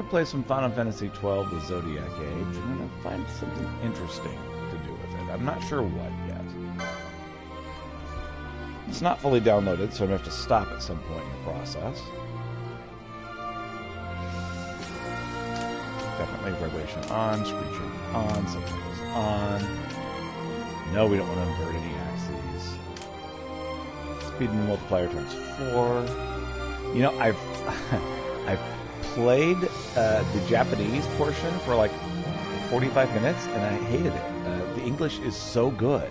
play some Final Fantasy XII, the Zodiac Age. I'm going to find something interesting to do with it. I'm not sure what yet. It's not fully downloaded, so I'm going to have to stop at some point in the process. Definitely vibration on, screeching on, subtitles on. No, we don't want to invert any axes. Speed in the multiplier times 4. You know, I've played the Japanese portion for like 45 minutes, and I hated it. The English is so good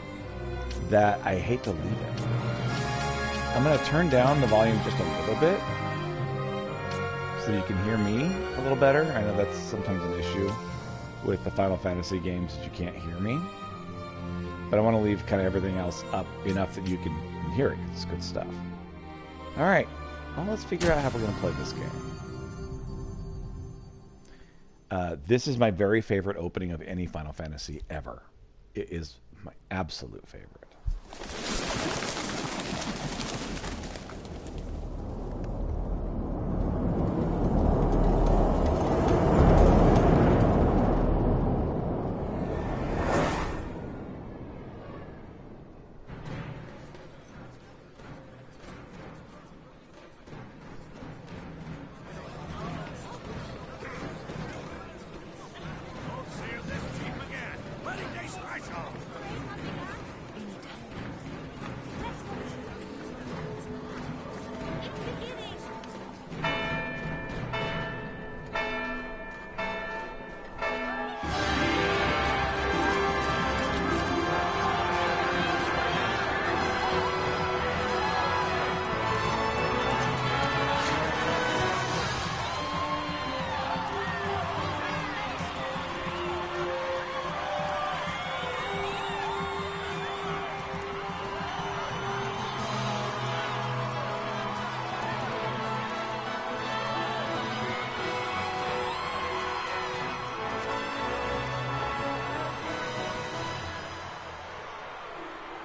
that I hate to leave it. I'm going to turn down the volume just a little bit so you can hear me a little better. I know that's sometimes an issue with the Final Fantasy games that you can't hear me. But I want to leave kind of everything else up enough that you can hear it. It's good stuff. All right. Well, let's figure out how we're going to play this game. This is my very favorite opening of any Final Fantasy ever. It is my absolute favorite.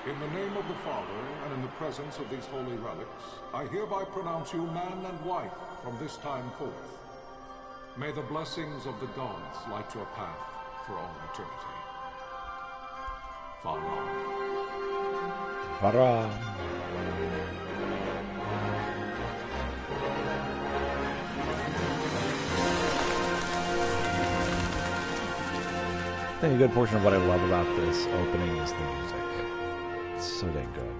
In the name of the Father, and in the presence of these holy relics, I hereby pronounce you man and wife from this time forth. May the blessings of the gods light your path for all eternity. Farewell. Farewell. I think a good portion of what I love about this opening is the music. It's so dang good.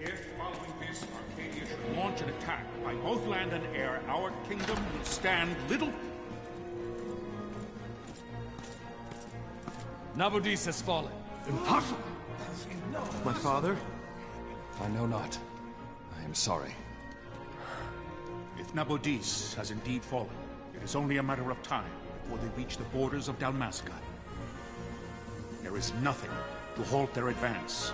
If following this, Arcadia should launch an attack by both land and air, our kingdom will stand little... Nabudis has fallen. Impossible! My father? I know not. I am sorry. If Nabudis has indeed fallen, it is only a matter of time before they reach the borders of Dalmasca. There is nothing to halt their advance.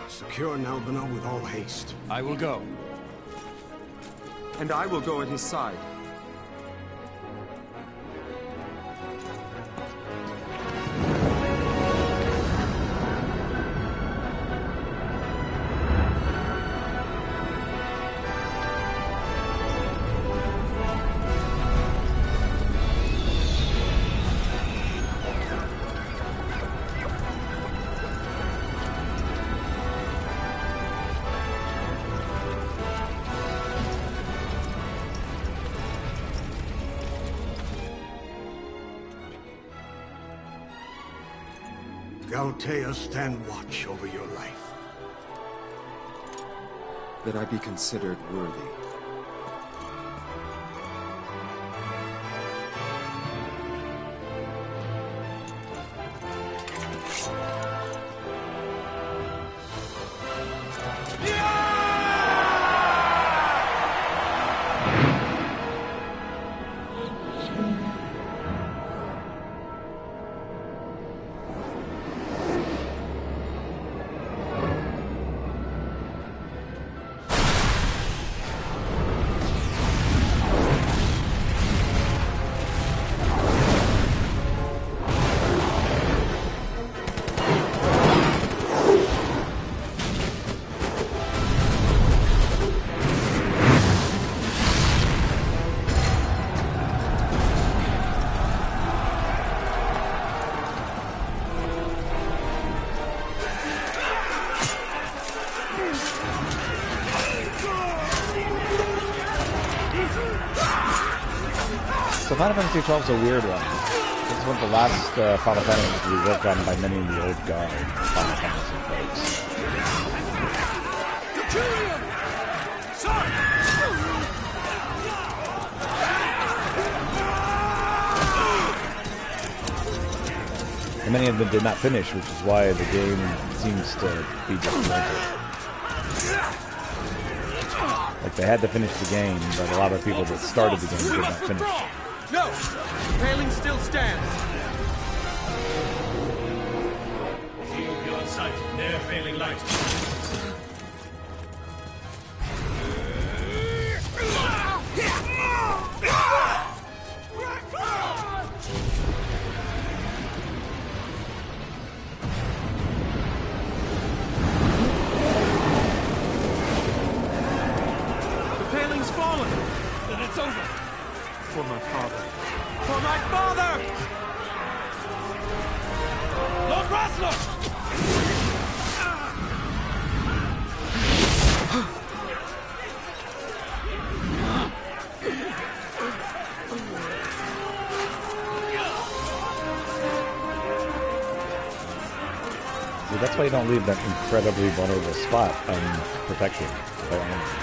Secure Nalbina with all haste. I will go. And I will go at his side. Galtea, stand watch over your life. That I be considered worthy. Final Fantasy XII is a weird one. This is one of the last Final Fantasies to be worked on by many in the old guard Final Fantasy folks. And many of them did not finish, which is why the game seems to be disappointed. Like, they had to finish the game, but a lot of people that started the game did not finish. No! The railing still stands! Shield your sight, ne'er failing light. It's over. For my father. For my father! Lord Rasler! See, that's why you don't leave that incredibly vulnerable spot unprotected by enemies.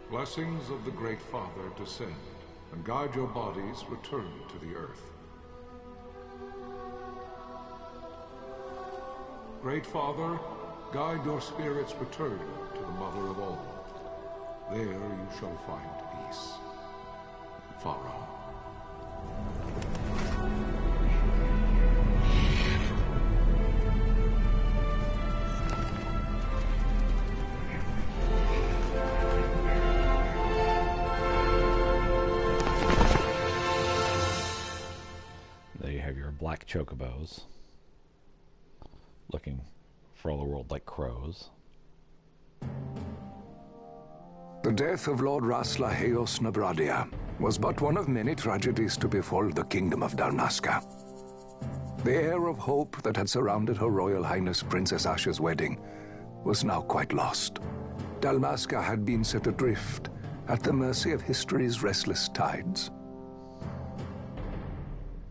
Blessings of the Great Father descend, and guide your bodies return to the earth. Great Father, guide your spirits return to the Mother of all. There you shall find peace. Pharaoh. Black chocobos, looking for all the world like crows. The death of Lord Rasla Heos Nabradia was but one of many tragedies to befall the kingdom of Dalmasca. The air of hope that had surrounded Her Royal Highness Princess Asha's wedding was now quite lost. Dalmasca had been set adrift at the mercy of history's restless tides.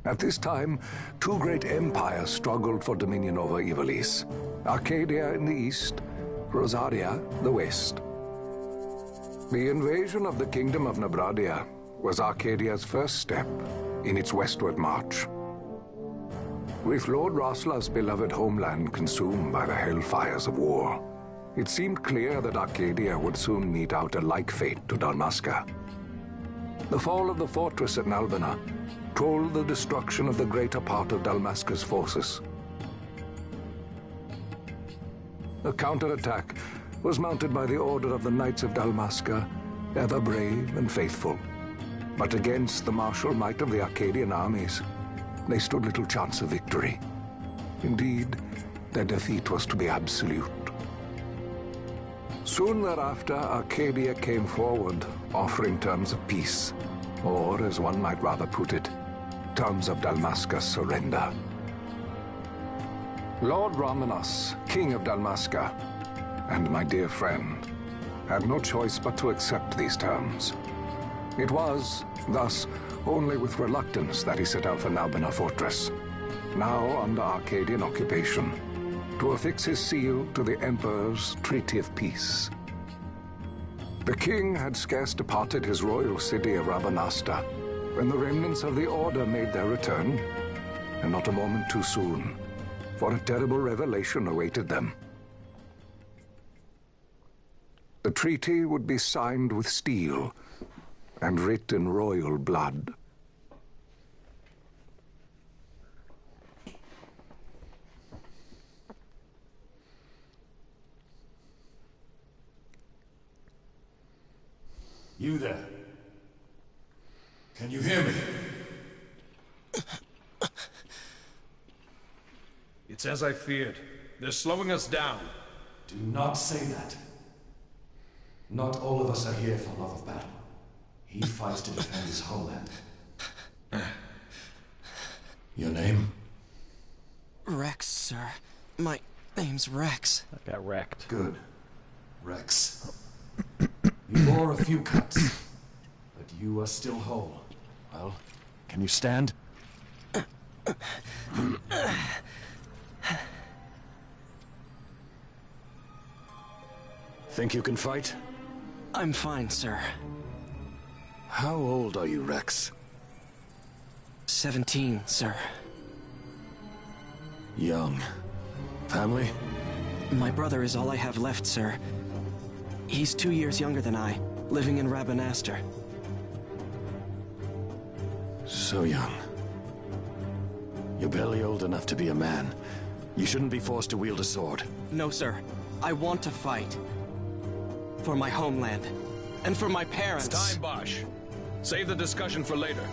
At this time, two great empires struggled for dominion over Ivalice. Arcadia in the east, Rosaria the west. The invasion of the Kingdom of Nabradia was Arcadia's first step in its westward march. With Lord Rasla's beloved homeland consumed by the hellfires of war, it seemed clear that Arcadia would soon mete out a like fate to Dalmasca. The fall of the fortress at Nalbina told the destruction of the greater part of Dalmasca's forces. A counterattack was mounted by the order of the Knights of Dalmasca, ever brave and faithful. But against the martial might of the Arcadian armies, they stood little chance of victory. Indeed, their defeat was to be absolute. Soon thereafter, Arcadia came forward, offering terms of peace, or, as one might rather put it, terms of Dalmasca's surrender. Lord Ramenas, King of Dalmasca, and my dear friend, had no choice but to accept these terms. It was, thus, only with reluctance that he set out for Nalbina Fortress, now under Arcadian occupation, to affix his seal to the Emperor's Treaty of Peace. The king had scarce departed his royal city of Rabanasta when the remnants of the Order made their return, and not a moment too soon, for a terrible revelation awaited them. The treaty would be signed with steel and writ in royal blood. You there? Can you hear me? It's as I feared. They're slowing us down. Do not say that. Not all of us are here for love of battle. He fights to defend his homeland. Your name? Rex, sir. My name's Rex. I got wrecked. Good. Rex. You bore a few cuts, but you are still whole. Well, can you stand? Think you can fight? I'm fine, sir. How old are you, Rex? 17, sir. Young. Family? My brother is all I have left, sir. He's 2 years younger than I, living in Rabanastre. So young. You're barely old enough to be a man. You shouldn't be forced to wield a sword. No, sir. I want to fight. For my homeland. And for my parents. It's time, Bosch. Save the discussion for later.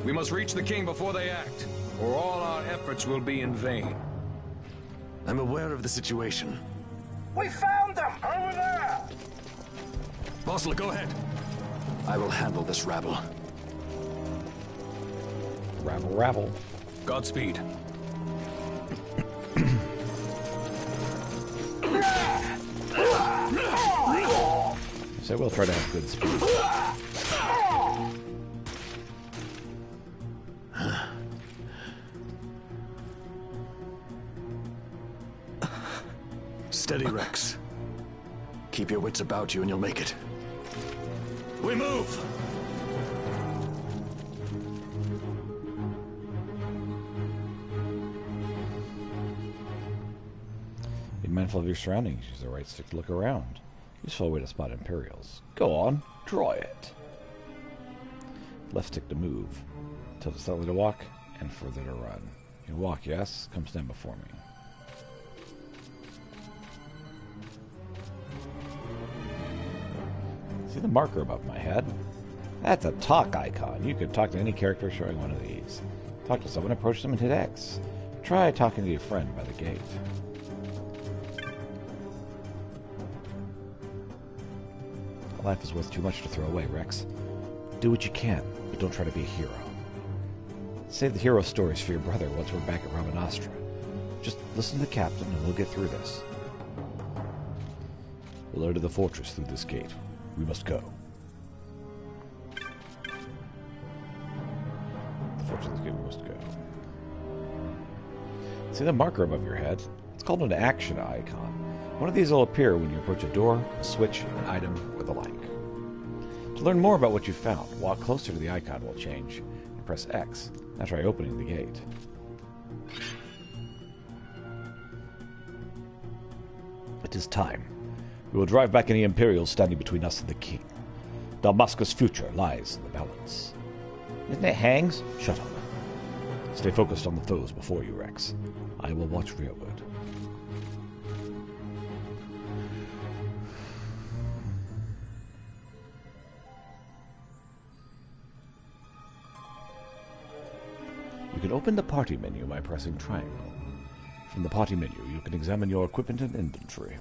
We must reach the king before they act, or all our efforts will be in vain. I'm aware of the situation. We found them! Over there! Bossel, go ahead. I will handle this rabble. Rabble, rabble. Godspeed. So we'll try to have good speed. Steady, Rex. Keep your wits about you and you'll make it. We move! Be mindful of your surroundings. Use the right stick to look around. Useful way to spot Imperials. Go on, try it. Left stick to move. Tilt it slightly to walk, and further to run. You walk, yes? Come stand before me. See the marker above my head? That's a talk icon. You could talk to any character showing one of these. Talk to someone, approach them, and hit X. Try talking to your friend by the gate. Life is worth too much to throw away, Rex. Do what you can, but don't try to be a hero. Save the hero stories for your brother once we're back at Rabanastre. Just listen to the captain and we'll get through this. We'll enter the fortress through this gate. We must go. The fortress gate, we must go. See the marker above your head? It's called an action icon. One of these will appear when you approach a door, a switch, an item, or the like. To learn more about what you found, walk closer to the icon will change, and press X. Now try opening the gate. It is time. We will drive back any Imperials standing between us and the king. Dalmasca's future lies in the balance. Isn't it hangs? Shut up. Stay focused on the foes before you, Rex. I will watch rearward. You can open the party menu by pressing triangle. From the party menu, you can examine your equipment and inventory.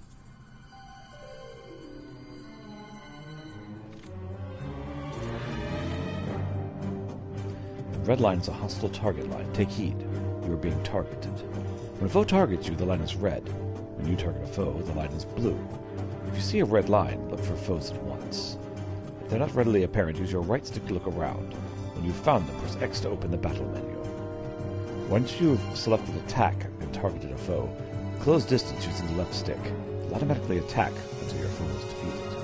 The red line is a hostile target line. Take heed. You are being targeted. When a foe targets you, the line is red. When you target a foe, the line is blue. If you see a red line, look for foes at once. If they're not readily apparent, use your right stick to look around. When you've found them, press X to open the battle menu. Once you've selected attack and targeted a foe, close distance using the left stick. It'll automatically attack until your foe is defeated.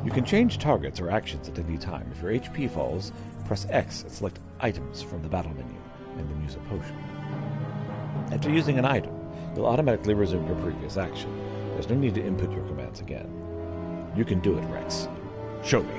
You can change targets or actions at any time. If your HP falls, press X and select items from the battle menu, and then use a potion. After using an item, you'll automatically resume your previous action. There's no need to input your commands again. You can do it, Rex. Show me.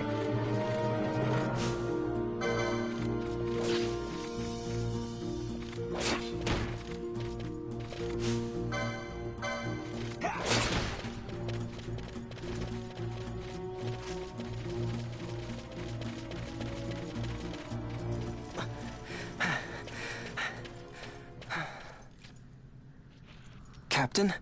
Captain?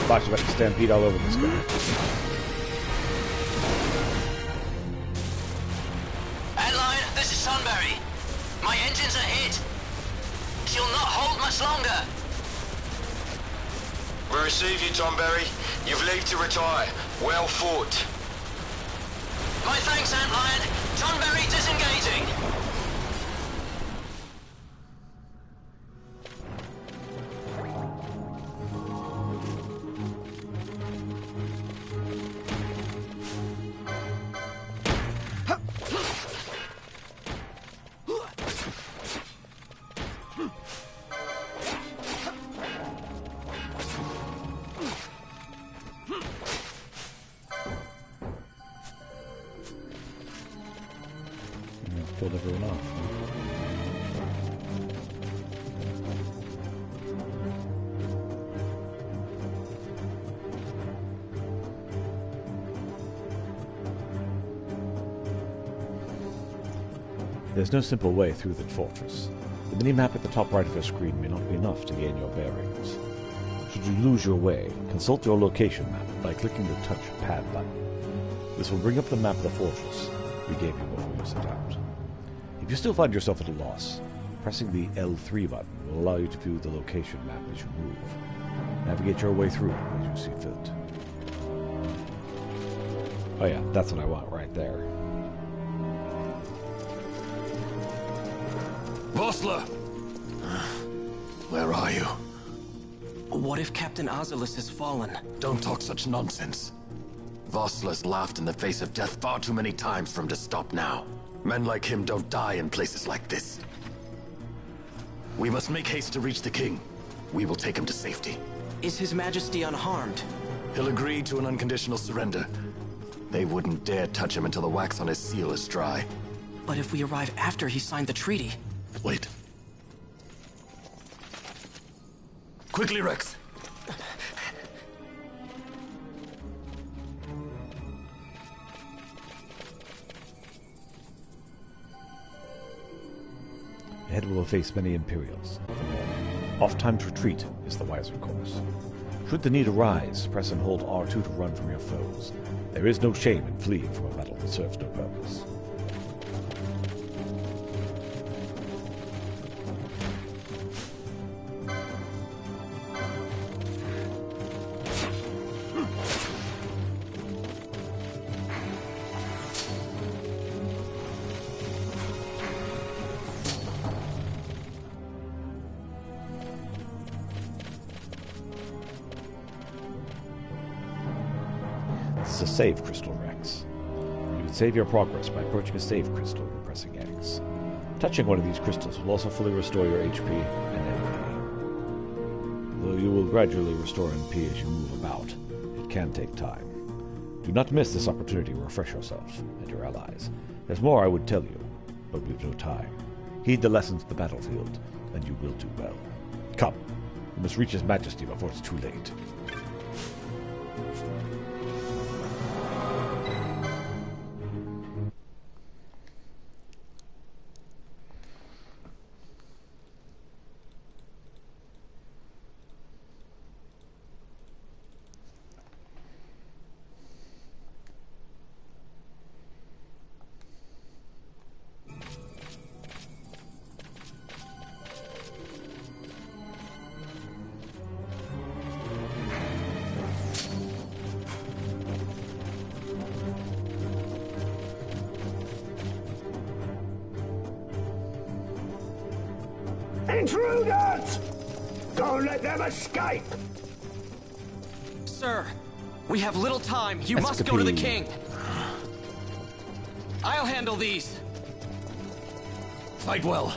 Watch about to stampede all over this guy. Adeline, this is Sunbury. My engines are hit. She'll not hold much longer. We receive you, Tonberry. You've leave to retire. Well fought. My thanks, Antlion. Tonberry disengaging. Killed everyone off. There's no simple way through the fortress. The mini-map at the top right of your screen may not be enough to gain your bearings. Should you lose your way, consult your location map by clicking the touchpad button. This will bring up the map of the fortress we gave you before you set out. If you still find yourself at a loss, pressing the L3 button will allow you to view the location map as you move. Navigate your way through as you see fit. Oh yeah, that's what I want right there. Vossler! Where are you? What if Captain Oculus has fallen? Don't talk such nonsense. Vossler's laughed in the face of death far too many times for him to stop now. Men like him don't die in places like this. We must make haste to reach the king. We will take him to safety. Is His Majesty unharmed? He'll agree to an unconditional surrender. They wouldn't dare touch him until the wax on his seal is dry. But if we arrive after he signed the treaty... Wait. Quickly, Rex! Ahead we will face many Imperials. Oft-times retreat is the wiser course. Should the need arise, press and hold R2 to run from your foes. There is no shame in fleeing from a battle that serves no purpose. A save crystal, Rex. You can save your progress by approaching a save crystal and pressing X. Touching one of these crystals will also fully restore your HP and MP. Though you will gradually restore MP as you move about, it can take time. Do not miss this opportunity to refresh yourself and your allies. There's more I would tell you, but we've no time. Heed the lessons of the battlefield, and you will do well. Come, you must reach His Majesty before it's too late. Intruders! Don't let them escape! Sir, we have little time. You must go to the king. I'll handle these. Fight well.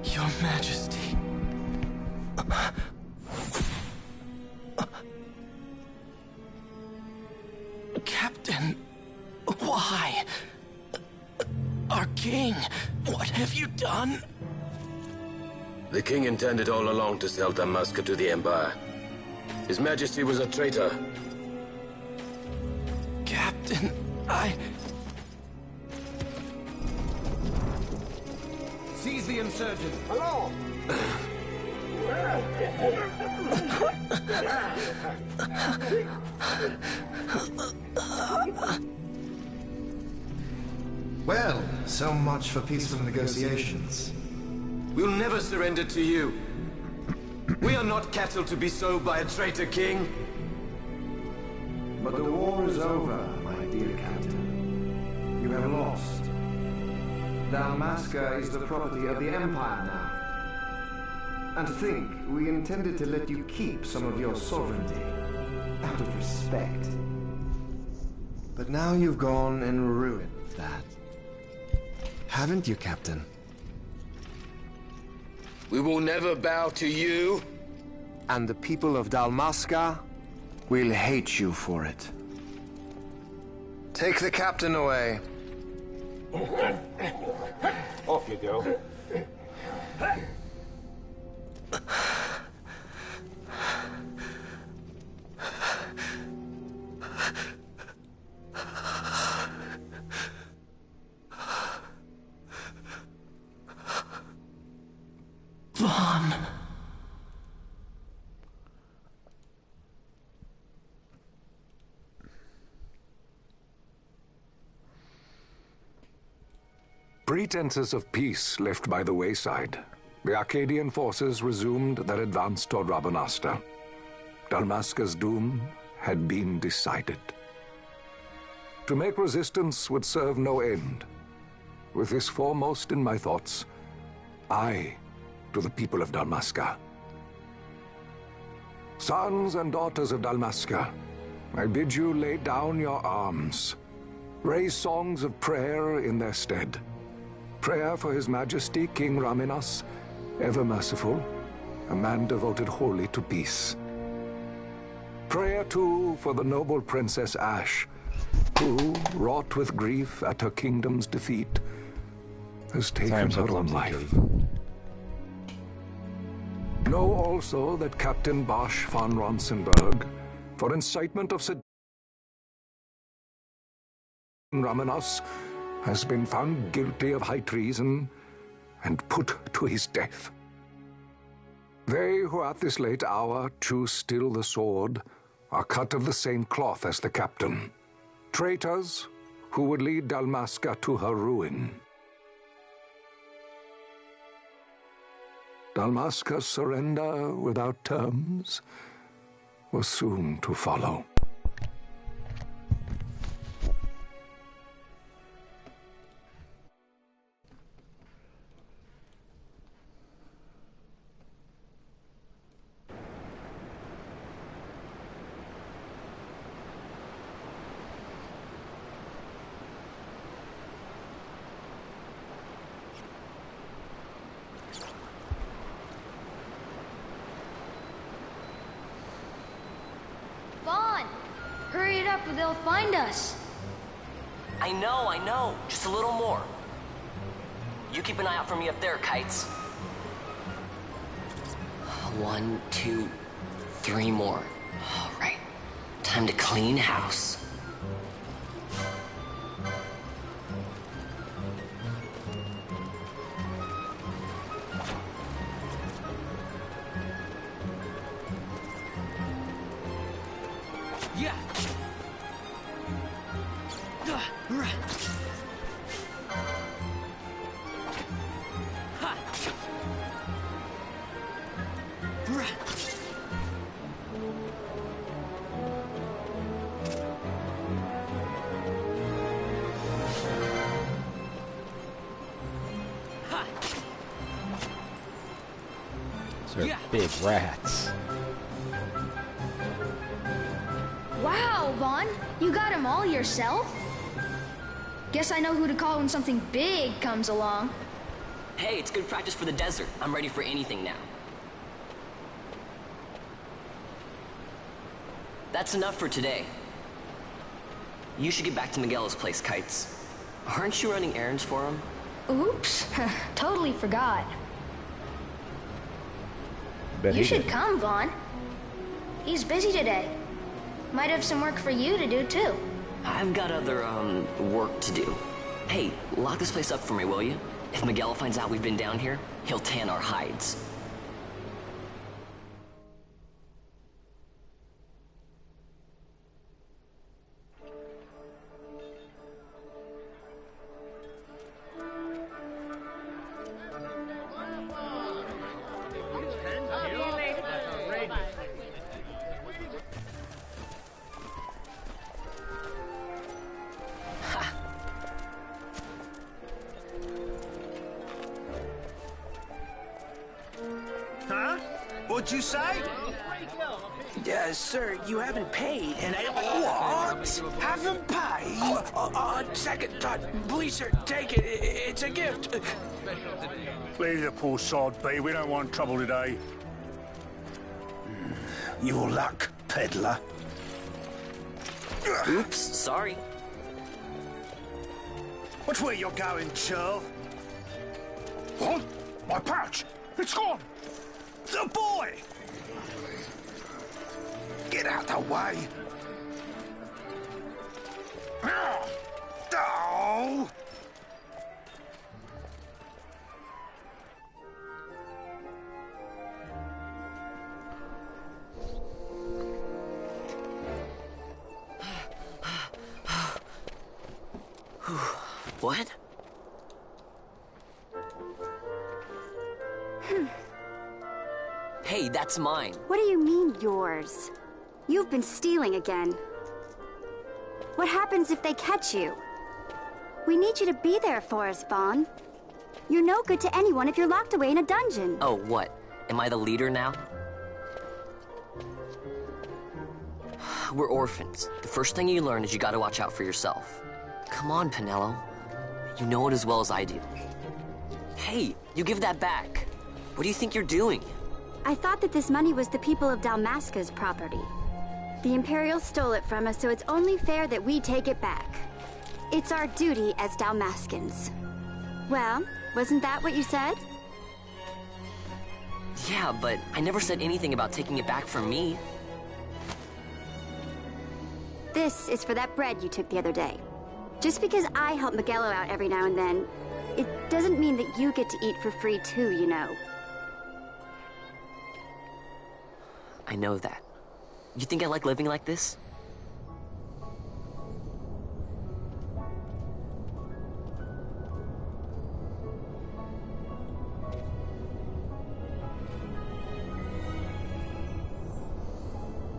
Your Majesty. Captain, why? Our king, what have you done? The king intended all along to sell Dalmasca to the Empire. His Majesty was a traitor. Captain, Seize the insurgent. Hello! Well, so much for peaceful negotiations. We'll never surrender to you. We are not cattle to be sold by a traitor king. But the war is over, my dear Captain. You have lost. Dalmasca is the property of the Empire now. And to think, we intended to let you keep some of your sovereignty, out of respect. But now you've gone and ruined that. Haven't you, Captain? We will never bow to you. And the people of Dalmasca will hate you for it. Take the captain away. Off you go. Vaughn. Pretenses of peace left by the wayside, the Arcadian forces resumed their advance toward Rabanasta. Dalmasca's doom had been decided. To make resistance would serve no end. With this foremost in my thoughts, I, to the people of Dalmasca. Sons and daughters of Dalmasca, I bid you lay down your arms. Raise songs of prayer in their stead. Prayer for His Majesty King Raminas, ever merciful, a man devoted wholly to peace. Prayer, too, for the noble Princess Ash, who, wrought with grief at her kingdom's defeat, has taken her own life. Know also that Captain Bosch von Ronsenberg, for incitement of Ramenos, has been found guilty of high treason and put to his death. They who at this late hour choose still the sword are cut of the same cloth as the captain. Traitors who would lead Dalmasca to her ruin. Dalmasca's surrender without terms was soon to follow. Hurry it up or they'll find us. I know. Just a little more. You keep an eye out for me up there, Kites. 1, 2, 3 more. All right. Time to clean house. Yeah. Those are big rats. Wow, Vaughn, you got them all yourself? Guess I know who to call when something big comes along. Hey, it's good practice for the desert. I'm ready for anything now. That's enough for today. You should get back to Miguel's place, Kites. Aren't you running errands for him? Oops, totally forgot. Bet you he should did. come, Vaughn. He's busy today. Might have some work for you to do, too. I've got other, work to do. Hey, lock this place up for me, will you? If Miguel finds out we've been down here, he'll tan our hides. Huh? What'd you say? Sir, you haven't paid, and I... What? Haven't paid? On second thought, please, sir, take it. It's a gift. Leave the poor sod be. We don't want trouble today. Your luck, peddler. Oops, sorry. Which way you're going, Churl? What? My pouch! It's gone! The boy! Get out the way! Oh! What? Hey, that's mine. What do you mean, yours? You've been stealing again. What happens if they catch you? We need you to be there for us, Vaughn. You're no good to anyone if you're locked away in a dungeon. Oh, what? Am I the leader now? We're orphans. The first thing you learn is you gotta watch out for yourself. Come on, Pinello. You know it as well as I do. Hey, you give that back. What do you think you're doing? I thought that this money was the people of Dalmasca's property. The Imperials stole it from us, so it's only fair that we take it back. It's our duty as Dalmascans. Well, wasn't that what you said? Yeah, but I never said anything about taking it back from me. This is for that bread you took the other day. Just because I help Miguelo out every now and then, it doesn't mean that you get to eat for free too, you know. I know that. You think I like living like this?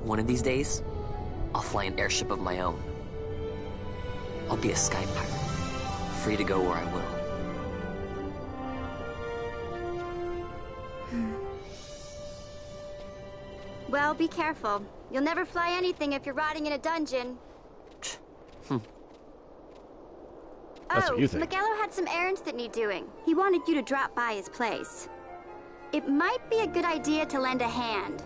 One of these days, I'll fly an airship of my own. I'll be a sky pirate, free to go where I will. Well, be careful. You'll never fly anything if you're rotting in a dungeon. That's what you think. Miguelo had some errands that need doing. He wanted you to drop by his place. It might be a good idea to lend a hand.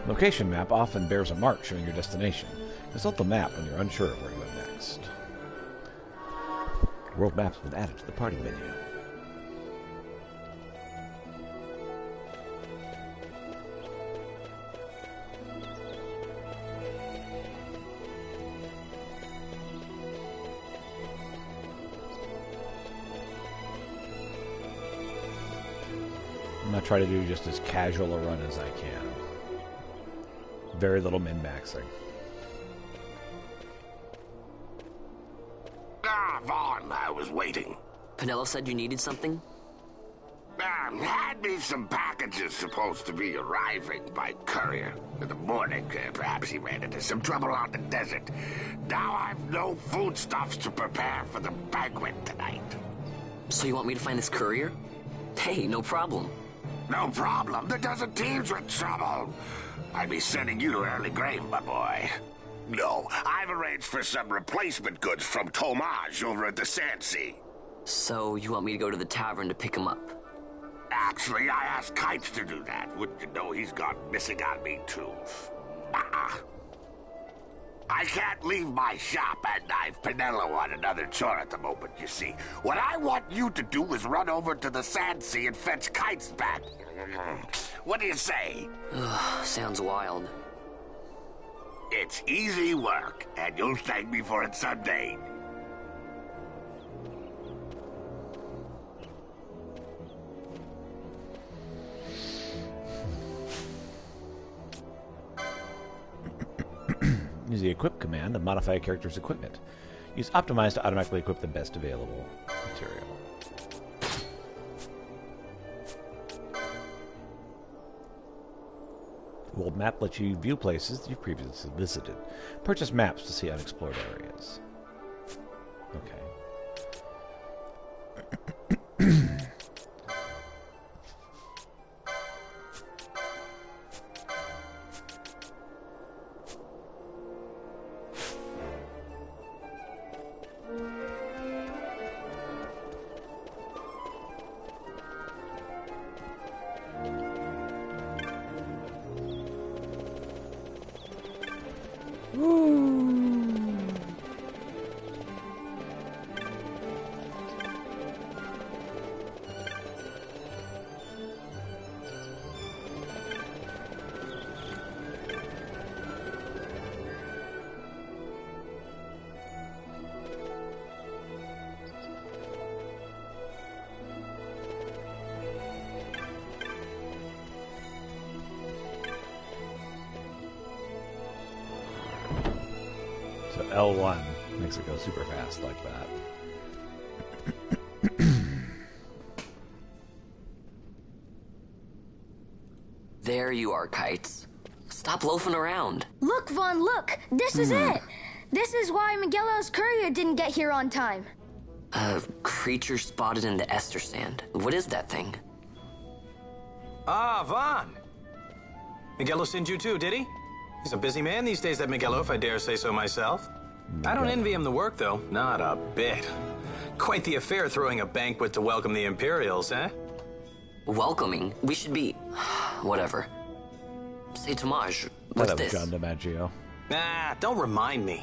Location map often bears a mark showing your destination. Consult the map when you're unsure of where to go next. World map's been added to the party menu. I'm going to try to do just as casual a run as I can. Very little min-maxing. Ah, Vaughn, I was waiting. Penelo said you needed something? Had me some packages supposed to be arriving by courier. In the morning, perhaps he ran into some trouble out in the desert. Now I've no foodstuffs to prepare for the banquet tonight. So you want me to find this courier? Hey, no problem. No problem. The desert teem's with trouble. I'd be sending you to early grave, my boy. No, I've arranged for some replacement goods from Tomaj over at the Sandsea. So you want me to go to the tavern to pick him up? Actually, I asked Kites to do that. Wouldn't you know he's gone missing on me, too? I can't leave my shop, and I've Penelo on another chore at the moment, you see. What I want you to do is run over to the Sandsea and fetch Kites back. What do you say? Sounds wild. It's easy work, and you'll thank me for it someday. Use the equip command to modify a character's equipment. Use optimize to automatically equip the best available material. The world map lets you view places you've previously visited. Purchase maps to see unexplored areas. Okay. L1 makes it go super fast like that. There you are, Kites. Stop loafing around. Look, Vaughn, look! This is it! This is why Miguelo's courier didn't get here on time. A creature spotted in the Ester Sand. What is that thing? Ah, Vaughn! Miguelo sent you too, did he? He's a busy man these days, that Miguelo, if I dare say so myself. I don't envy him the work, though. Not a bit. Quite the affair throwing a banquet to welcome the Imperials, eh? Welcoming? We should be... whatever. Say, Tomaj, what's this? John DiMaggio. Nah, don't remind me.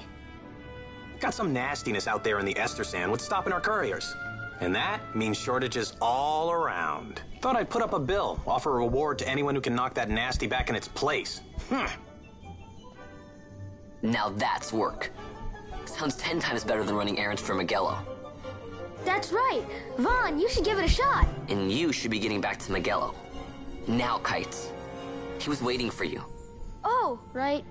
Got some nastiness out there in the Estersand. What's stopping our couriers? And that means shortages all around. Thought I'd put up a bill, offer a reward to anyone who can knock that nasty back in its place. Now that's work. Sounds 10 times better than running errands for Magello. That's right. Vaughn, you should give it a shot. And you should be getting back to Magello. Now, Kites. He was waiting for you. Oh, right.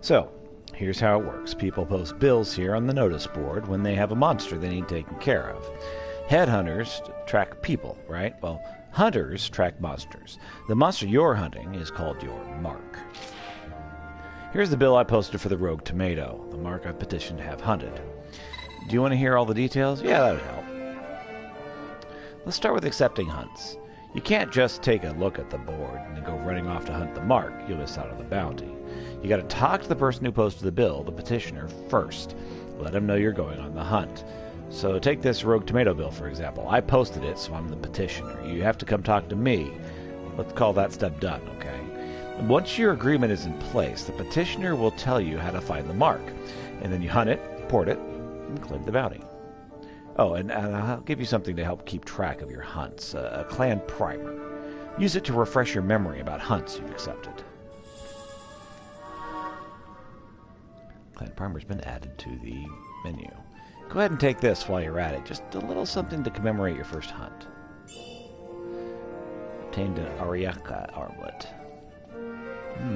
So, here's how it works. People post bills here on the notice board when they have a monster they need taken care of. Headhunters track people, right? Well, hunters track monsters. The monster you're hunting is called your mark. Here's the bill I posted for the rogue tomato, the mark I petitioned to have hunted. Do you want to hear all the details? Yeah, that would help. Let's start with accepting hunts. You can't just take a look at the board and then go running off to hunt the mark. You'll miss out on the bounty. You got to talk to the person who posted the bill, the petitioner, first. Let him know you're going on the hunt. So take this rogue tomato bill, for example. I posted it, so I'm the petitioner. You have to come talk to me. Let's call that step done, okay? Once your agreement is in place, the petitioner will tell you how to find the mark. And then you hunt it, port it, and claim the bounty. Oh, and I'll give you something to help keep track of your hunts. A clan primer. Use it to refresh your memory about hunts you've accepted. Clan primer's been added to the menu. Go ahead and take this while you're at it. Just a little something to commemorate your first hunt. Obtained an Ariaka armlet.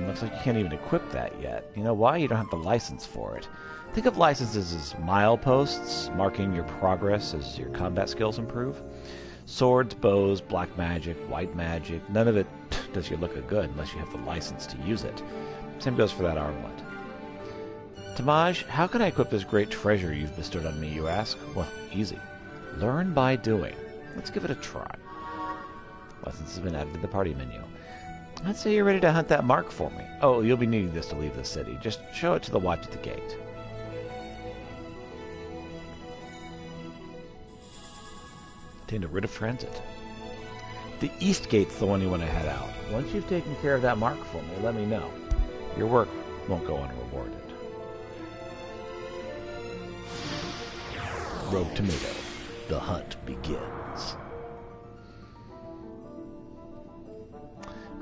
Looks like you can't even equip that yet. You know why? You don't have the license for it. Think of licenses as mileposts, marking your progress as your combat skills improve. Swords, bows, black magic, white magic, none of it does you look good unless you have the license to use it. Same goes for that armlet. Tamaj, how can I equip this great treasure you've bestowed on me, you ask? Well, easy. Learn by doing. Let's give it a try. License has been added to the party menu. Let's say you're ready to hunt that mark for me. Oh, you'll be needing this to leave the city. Just show it to the watch at the gate. Obtained a writ of transit. The east gate's the one you want to head out. Once you've taken care of that mark for me, let me know. Your work won't go unrewarded. Rogue Tomato. The hunt begins.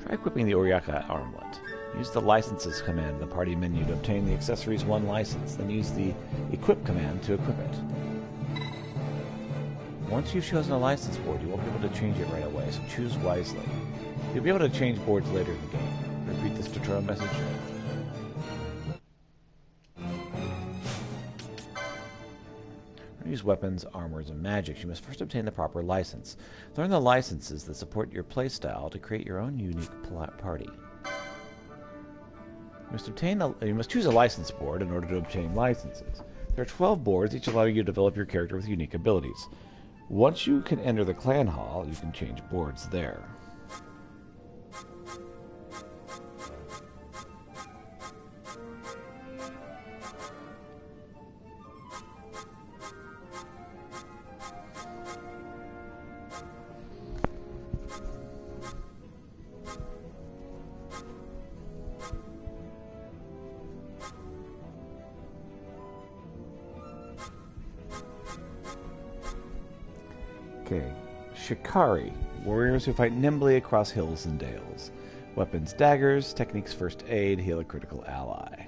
Try equipping the Oriaka armlet. Use the licenses command in the party menu to obtain the accessories 1 license, then use the equip command to equip it. Once you've chosen a license board, you won't be able to change it right away, so choose wisely. You'll be able to change boards later in the game. Repeat this tutorial message. Use weapons, armors, and magics. You must first obtain the proper license. Learn the licenses that support your playstyle to create your own unique party. You must choose a license board in order to obtain licenses. There are 12 boards, each allowing you to develop your character with unique abilities. Once you can enter the clan hall, you can change boards there. Okay, Shikari, warriors who fight nimbly across hills and dales. Weapons, daggers, techniques, first aid, heal a critical ally.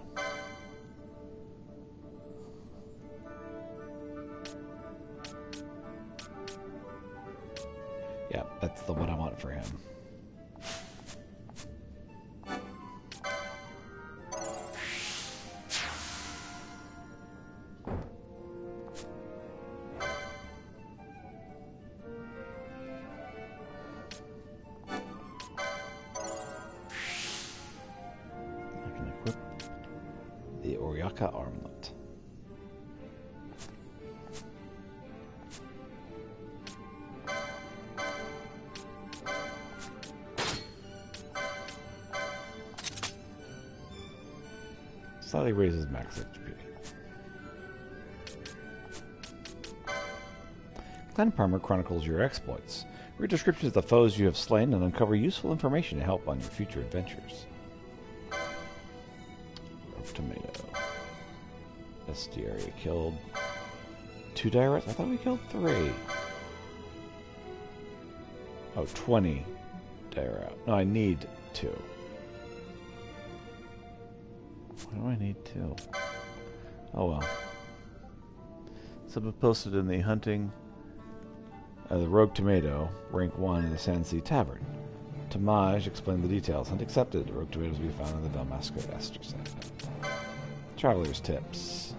Yeah, that's the one I want for him. Armlet. Slightly raises max HP. Clan Primer chronicles your exploits. Read descriptions of the foes you have slain and uncover useful information to help on your future adventures. Tomato. Bestiaria killed 2 Direttes? I thought we killed 3. Oh, 20 Dirette. No, I need 2. Why do I need 2? Oh well. Someone posted in the hunting the Rogue Tomato, rank 1 in the Sandsea Tavern. Tamaj explained the details. Hunt accepted. The Rogue Tomatoes will be found in the Dalmasca Ester Set. Traveler's tips.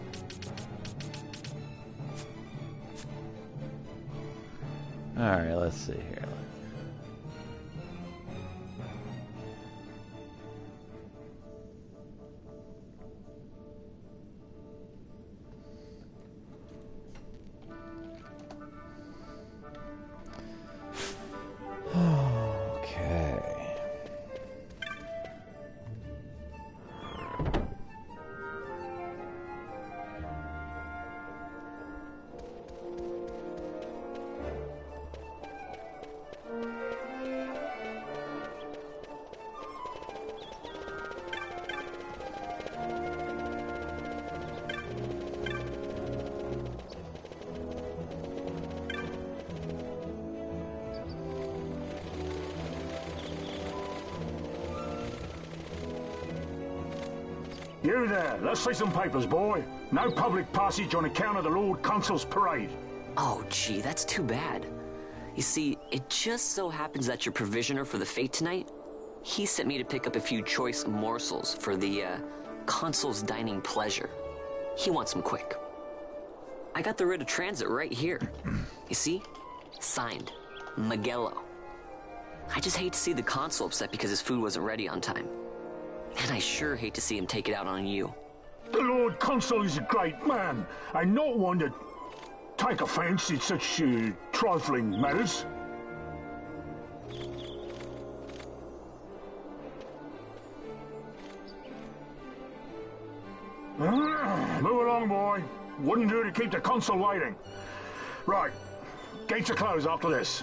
Alright, let's see here. You there, let's see some papers, boy. No public passage on account of the Lord Consul's parade. Oh, gee, that's too bad. You see, it just so happens that your provisioner for the fete tonight, he sent me to pick up a few choice morsels for the, Consul's dining pleasure. He wants them quick. I got the writ of transit right here. You see? Signed, Miguelo. I just hate to see the Consul upset because his food wasn't ready on time. And I sure hate to see him take it out on you. The Lord Consul is a great man, and not one to take offence in such trifling matters. Move along, boy. Wouldn't do to keep the Consul waiting. Right, gates are closed after this.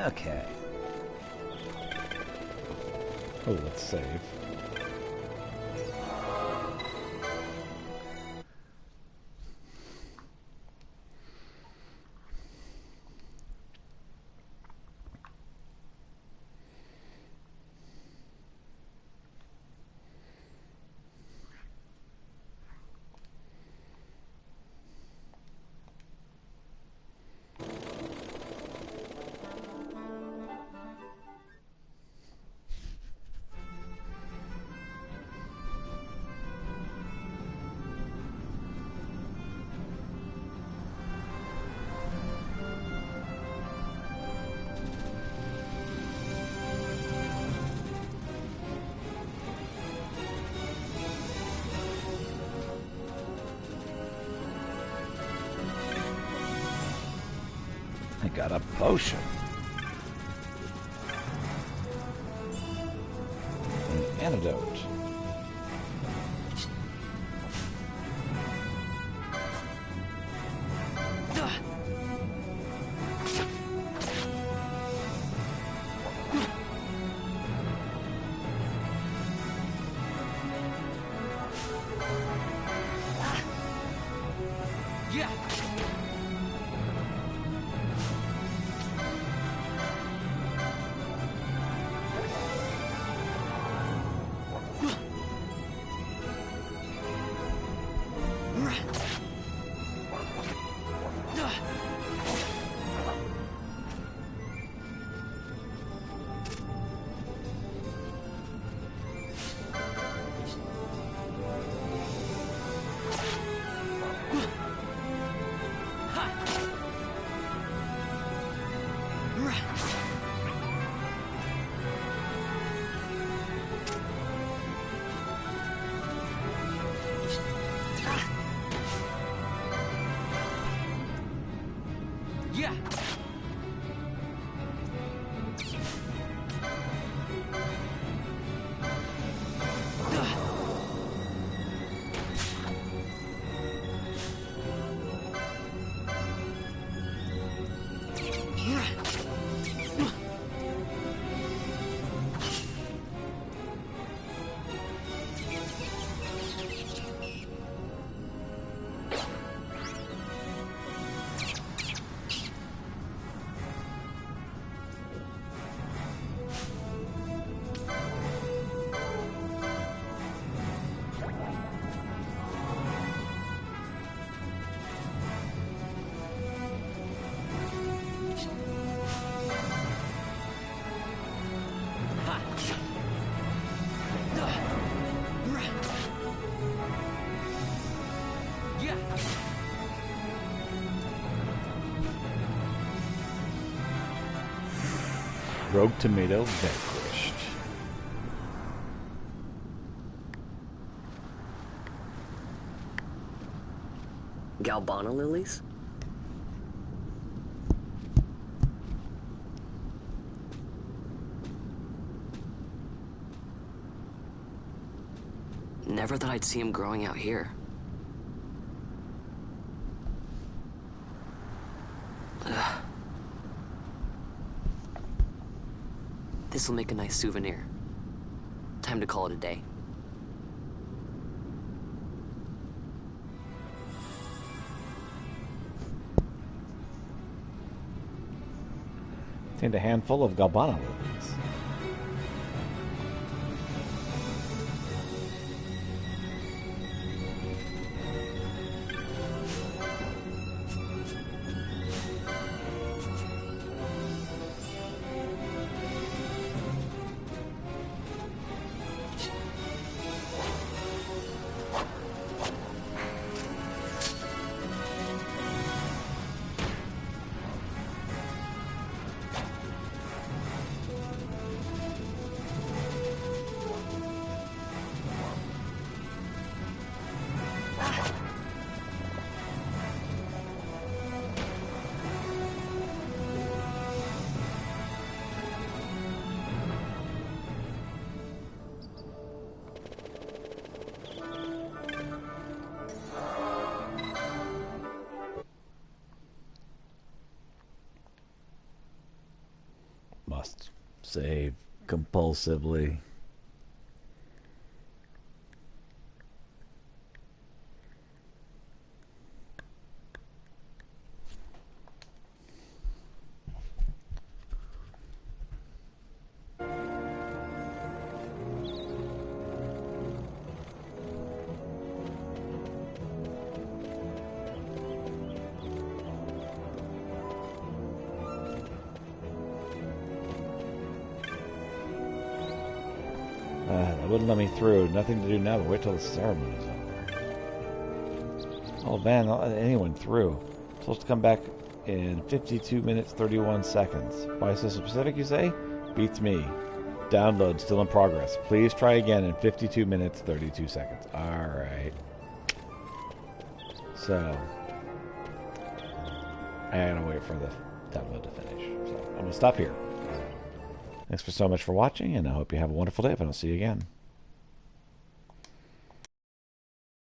Okay. Oh, let's save. I got a potion. An antidote. Rogue Tomato vanquished. Galbana lilies? Never thought I'd see him growing out here. Ugh. This'll make a nice souvenir. Time to call it a day. Contained a handful of Galbana lilies. Must save compulsively. That wouldn't let me through. Nothing to do now but wait till the ceremony's over. Oh man, not let anyone through. Supposed to come back in 52 minutes 31 seconds. Why so specific, you say? Beats me. Download still in progress. Please try again in 52 minutes 32 seconds. Alright. So I gotta wait for the download to finish. So I'm gonna stop here. Thanks so much for watching, and I hope you have a wonderful day if I don't see you again.